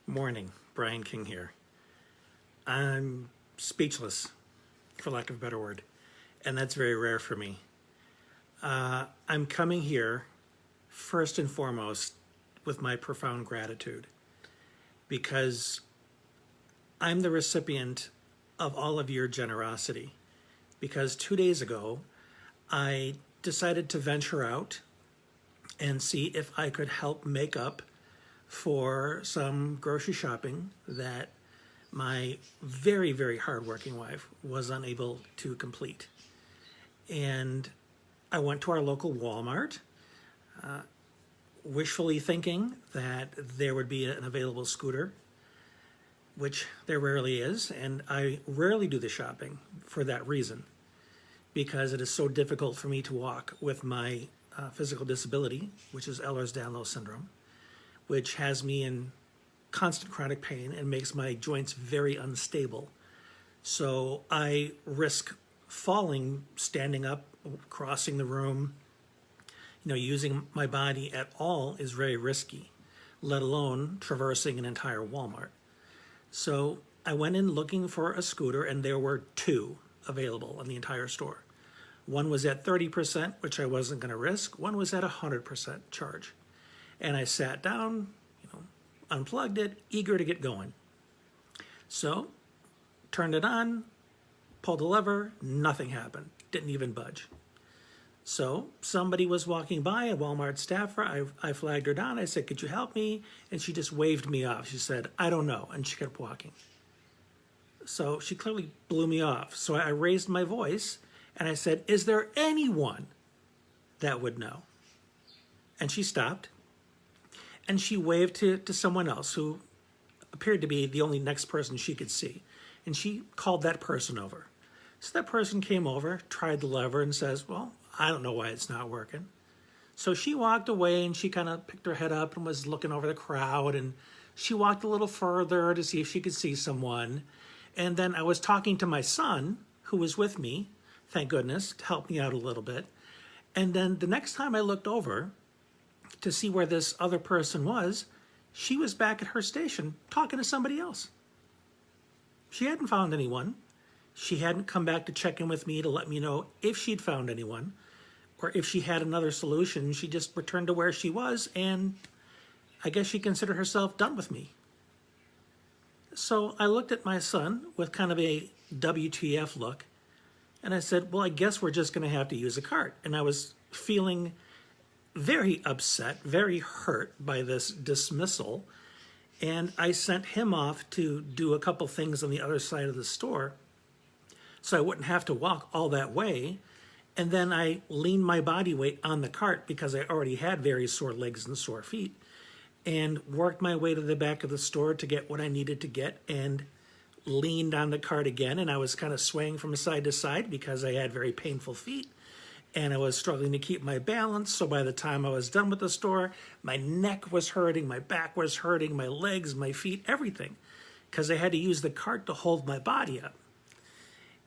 Morning, Brian King here. I'm speechless, for lack of a better word, and that's very rare for me. I'm coming here first and foremost with my profound gratitude because I'm the recipient of all of your generosity. Because 2 days ago, I decided to venture out and see if I could help make up for some grocery shopping that my very, very hardworking wife was unable to complete. And I went to our local Walmart, wishfully thinking that there would be an available scooter, which there rarely is. And I rarely do the shopping for that reason, because it is so difficult for me to walk with my physical disability, which is Ehlers-Danlos syndrome, which has me in constant chronic pain and makes my joints very unstable. So I risk falling, standing up, crossing the room. Using my body at all is very risky, let alone traversing an entire Walmart. So I went in looking for a scooter, and there were two available in the entire store. One was at 30%, which I wasn't going to risk. One was at 100% charge. And I sat down, unplugged it, eager to get going. So, turned it on, pulled the lever, nothing happened. Didn't even budge. So, somebody was walking by, a Walmart staffer. I flagged her down. I said, "Could you help me?" And she just waved me off. She said, "I don't know." And she kept walking. So, she clearly blew me off. So, I raised my voice and I said, "Is there anyone that would know?" And she stopped. And she waved to someone else who appeared to be the only next person she could see. And she called that person over. So that person came over, tried the lever, and says, "Well, I don't know why it's not working." So she walked away, and she kind of picked her head up and was looking over the crowd. And she walked a little further to see if she could see someone. And then I was talking to my son, who was with me, thank goodness, to help me out a little bit. And then the next time I looked over to see where this other person was, she was back at her station talking to somebody else. She hadn't found anyone. She hadn't come back to check in with me to let me know if she'd found anyone or if she had another solution. She just returned to where she was, and I guess she considered herself done with me. So I looked at my son with kind of a WTF look, and I said, "Well, I guess we're just going to have to use a cart." And I was feeling very upset, very hurt by this dismissal. And I sent him off to do a couple things on the other side of the store so I wouldn't have to walk all that way. And then I leaned my body weight on the cart because I already had very sore legs and sore feet, and worked my way to the back of the store to get what I needed to get, and leaned on the cart again. And I was kind of swaying from side to side because I had very painful feet. And I was struggling to keep my balance. So by the time I was done with the store, my neck was hurting, my back was hurting, my legs, my feet, everything, because I had to use the cart to hold my body up.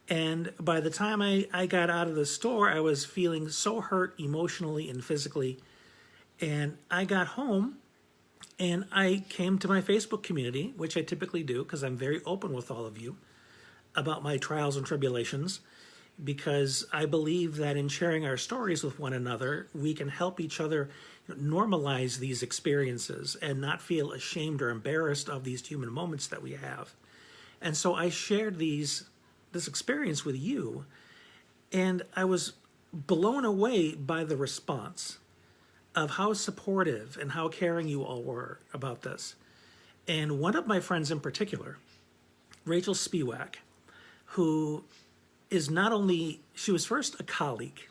And by the time I got out of the store, I was feeling so hurt emotionally and physically. And I got home and I came to my Facebook community, which I typically do because I'm very open with all of you about my trials and tribulations, because I believe that in sharing our stories with one another, we can help each other normalize these experiences and not feel ashamed or embarrassed of these human moments that we have. And so I shared this experience with you, and I was blown away by the response of how supportive and how caring you all were about this. And one of my friends in particular, Rachel Spiewak, who is not only, she was first a colleague,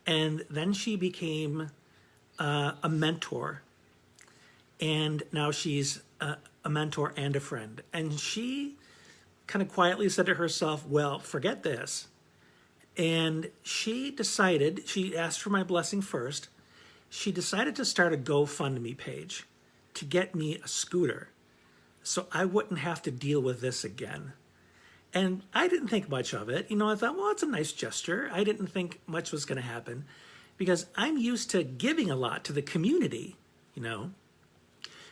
and then she became a mentor, and now she's a mentor and a friend. And she kind of quietly said to herself, "Well, forget this." And she decided, she asked for my blessing first, she decided to start a GoFundMe page to get me a scooter so I wouldn't have to deal with this again. And I didn't think much of it. I thought, well, it's a nice gesture. I didn't think much was going to happen because I'm used to giving a lot to the community,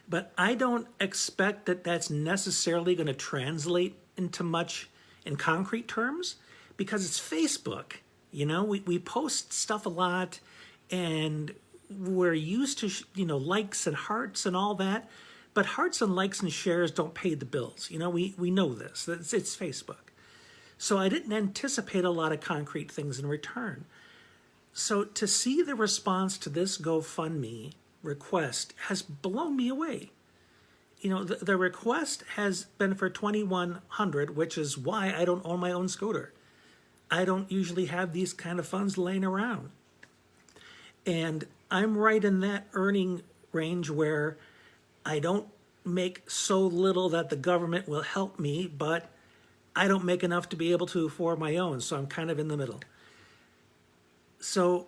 But I don't expect that that's necessarily going to translate into much in concrete terms because it's Facebook. You know, we post stuff a lot and we're used to, likes and hearts and all that. But hearts and likes and shares don't pay the bills. You know, we know this. It's Facebook. So I didn't anticipate a lot of concrete things in return. So to see the response to this GoFundMe request has blown me away. You know, the request has been for $2,100, which is why I don't own my own scooter. I don't usually have these kind of funds laying around. And I'm right in that earning range where I don't make so little that the government will help me, but I don't make enough to be able to afford my own. So I'm kind of in the middle. So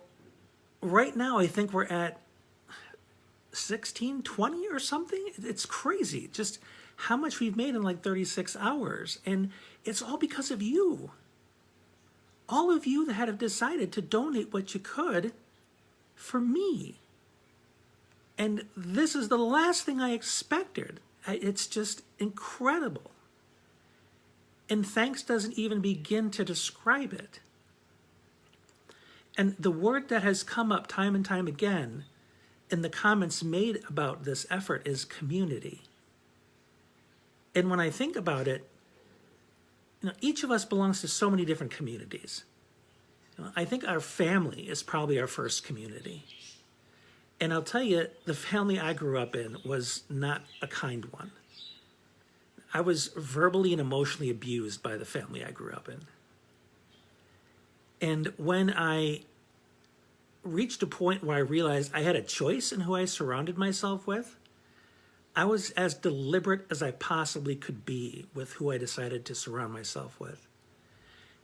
right now, I think we're at 1620 or something. It's crazy just how much we've made in like 36 hours. And it's all because of you. All of you that have decided to donate what you could for me. And this is the last thing I expected. It's just incredible. And thanks doesn't even begin to describe it. And the word that has come up time and time again in the comments made about this effort is community. And when I think about it, each of us belongs to so many different communities. I think our family is probably our first community. And I'll tell you, the family I grew up in was not a kind one. I was verbally and emotionally abused by the family I grew up in. And when I reached a point where I realized I had a choice in who I surrounded myself with, I was as deliberate as I possibly could be with who I decided to surround myself with.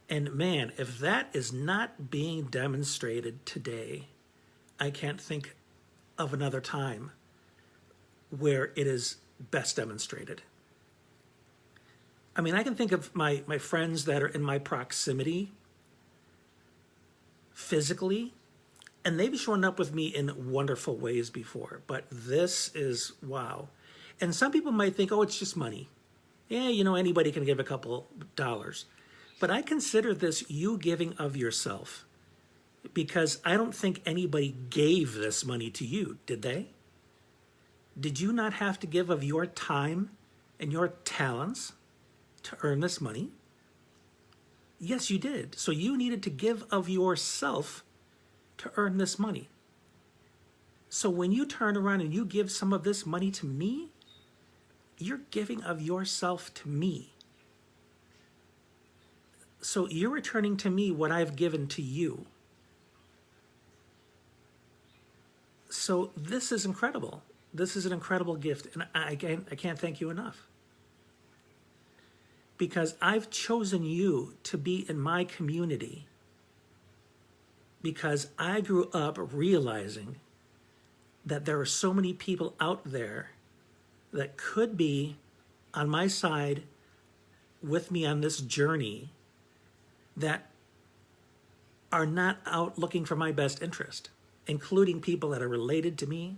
And man, if that is not being demonstrated today, I can't think of another time where it is best demonstrated. I mean, I can think of my friends that are in my proximity physically, and they've shown up with me in wonderful ways before, but this is wow. And some people might think, oh, it's just money. Yeah, anybody can give a couple dollars. But I consider this you giving of yourself, because I don't think anybody gave this money to you, did they? Did you not have to give of your time and your talents to earn this money? Yes, you did. So you needed to give of yourself to earn this money. So when you turn around and you give some of this money to me, you're giving of yourself to me. So you're returning to me what I've given to you. So this is incredible. This is an incredible gift, and I can't thank you enough. Because I've chosen you to be in my community because I grew up realizing that there are so many people out there that could be on my side with me on this journey that are not out looking for my best interest, including people that are related to me,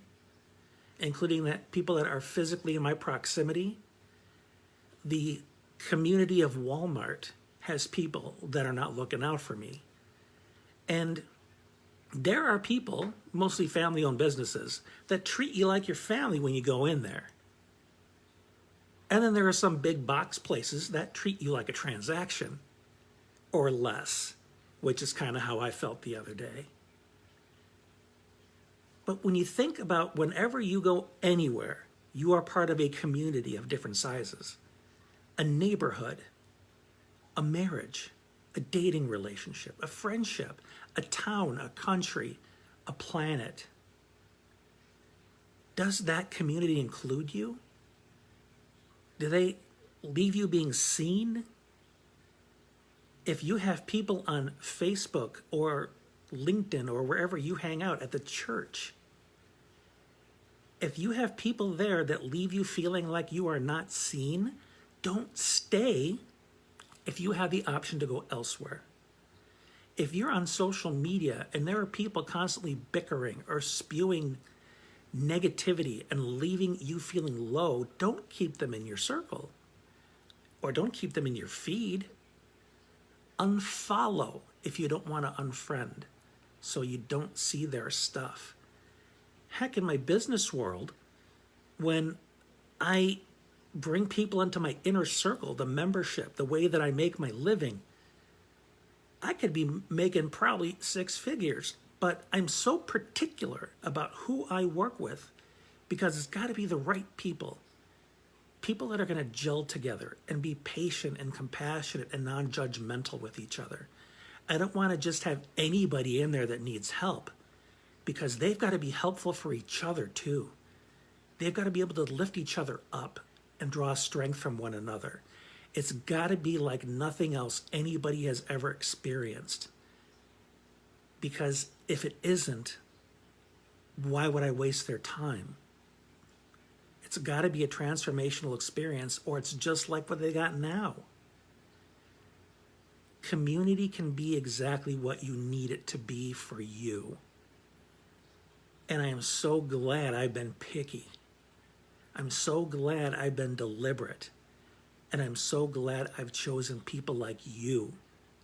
including that people that are physically in my proximity. The community of Walmart has people that are not looking out for me. And there are people, mostly family-owned businesses, that treat you like your family when you go in there. And then there are some big box places that treat you like a transaction or less, which is kind of how I felt the other day. But when you think about whenever you go anywhere, you are part of a community of different sizes, a neighborhood, a marriage, a dating relationship, a friendship, a town, a country, a planet. Does that community include you? Do they leave you being seen? If you have people on Facebook or LinkedIn or wherever you hang out at the church, if you have people there that leave you feeling like you are not seen, don't stay if you have the option to go elsewhere. If you're on social media and there are people constantly bickering or spewing negativity and leaving you feeling low, don't keep them in your circle or don't keep them in your feed. Unfollow if you don't want to unfriend so you don't see their stuff. Heck, in my business world, when I bring people into my inner circle, the membership, the way that I make my living, I could be making probably 6 figures, but I'm so particular about who I work with because it's got to be the right people. People that are going to gel together and be patient and compassionate and non-judgmental with each other. I don't want to just have anybody in there that needs help because they've got to be helpful for each other too. They've got to be able to lift each other up and draw strength from one another. It's got to be like nothing else anybody has ever experienced. Because if it isn't, why would I waste their time? It's got to be a transformational experience, or it's just like what they got now. Community can be exactly what you need it to be for you. And I am so glad I've been picky. I'm so glad I've been deliberate. And I'm so glad I've chosen people like you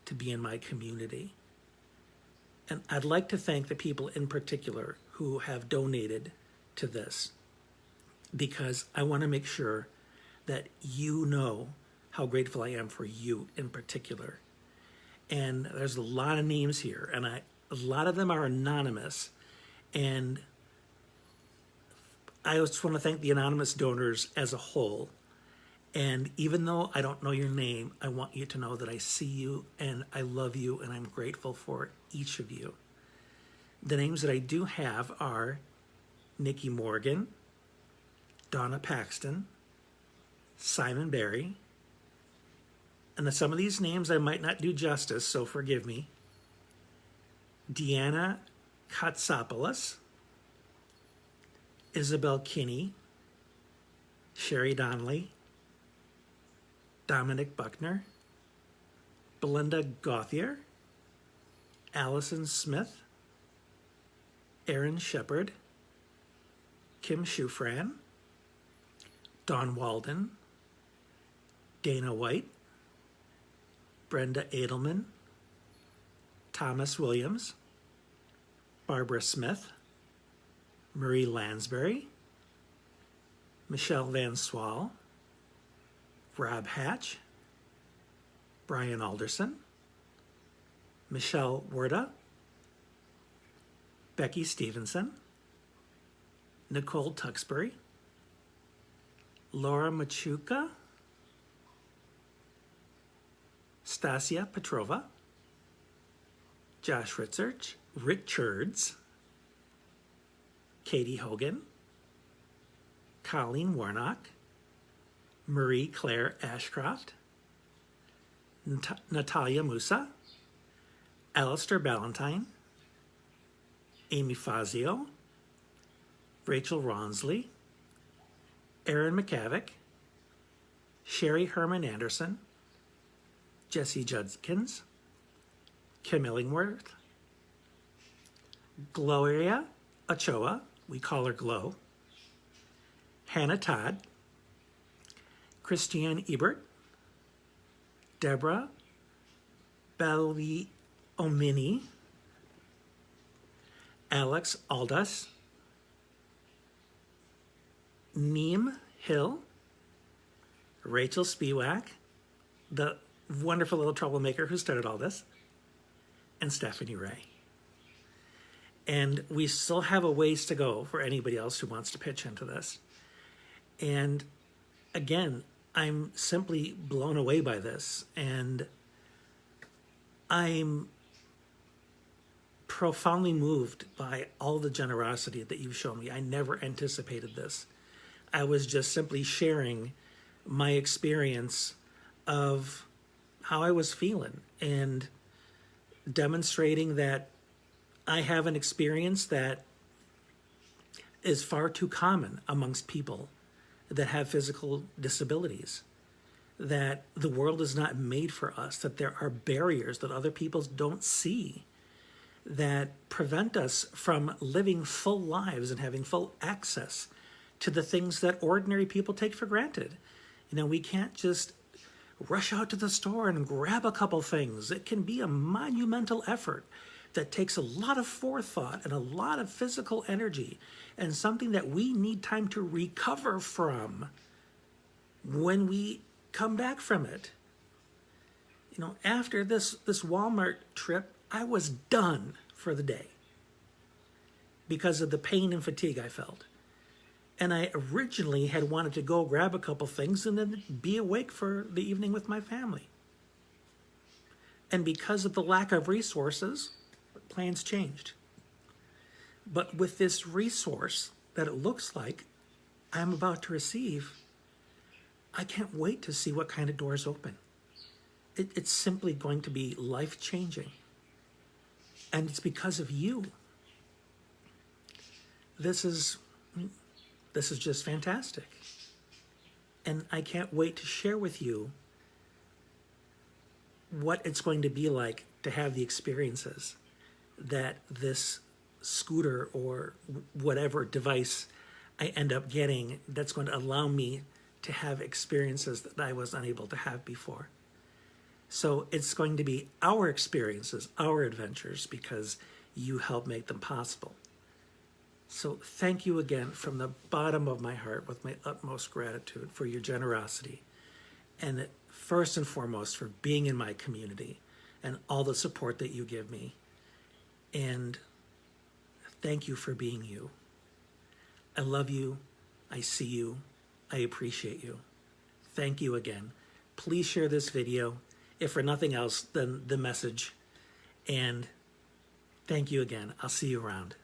to be in my community. And I'd like to thank the people in particular who have donated to this, because I want to make sure that you know how grateful I am for you in particular. And there's a lot of names here, and a lot of them are anonymous. And I just want to thank the anonymous donors as a whole. And even though I don't know your name, I want you to know that I see you and I love you and I'm grateful for each of you. The names that I do have are Nikki Morgan, Donna Paxton, Simon Berry, and some of these names I might not do justice, so forgive me. Deanna Katsopoulos, Isabel Kinney, Sherry Donnelly, Dominic Buckner, Belinda Gauthier, Allison Smith, Aaron Shepard, Kim Shufran, Dawn Walden, Dana White, Brenda Edelman, Thomas Williams, Barbara Smith, Marie Lansbury, Michelle Van Swal, Rob Hatch, Brian Alderson, Michelle Werda, Becky Stevenson, Nicole Tuxbury, Laura Machuca, Stasia Petrova, Josh Richards, Katie Hogan, Colleen Warnock, Marie Claire Ashcroft, Natalia Musa, Alistair Ballantyne, Amy Fazio, Rachel Ronsley, Aaron McCavick, Sherry Herman Anderson, Jesse Judkins, Kim Illingworth, Gloria Ochoa, we call her Glow, Hannah Todd, Christiane Ebert, Deborah Balviomini, Alex Aldas, Neem Hill, Rachel Spiewak, the wonderful little troublemaker who started all this, and Stephanie Ray. And we still have a ways to go for anybody else who wants to pitch into this. And again, I'm simply blown away by this, and I'm profoundly moved by all the generosity that you've shown me. I never anticipated this. I was just simply sharing my experience of how I was feeling and demonstrating that I have an experience that is far too common amongst people that have physical disabilities, that the world is not made for us, that there are barriers that other people don't see, that prevent us from living full lives and having full access to the things that ordinary people take for granted. You know, we can't just rush out to the store and grab a couple things. It can be a monumental effort that takes a lot of forethought and a lot of physical energy, and something that we need time to recover from when we come back from it. You know, after this Walmart trip, I was done for the day because of the pain and fatigue I felt. And I originally had wanted to go grab a couple things and then be awake for the evening with my family. And because of the lack of resources, plans changed. But with this resource that it looks like I'm about to receive, I can't wait to see what kind of doors open. It's simply going to be life-changing. And it's because of you. This is just fantastic. And I can't wait to share with you what it's going to be like to have the experiences that this scooter or whatever device I end up getting that's going to allow me to have experiences that I was unable to have before. So it's going to be our experiences, our adventures, because you help make them possible. So thank you again from the bottom of my heart with my utmost gratitude for your generosity, and first and foremost for being in my community and all the support that you give me. And thank you for being you. I love you. I see you. I appreciate you. Thank you again. Please share this video, if for nothing else, then the message. And thank you again. I'll see you around.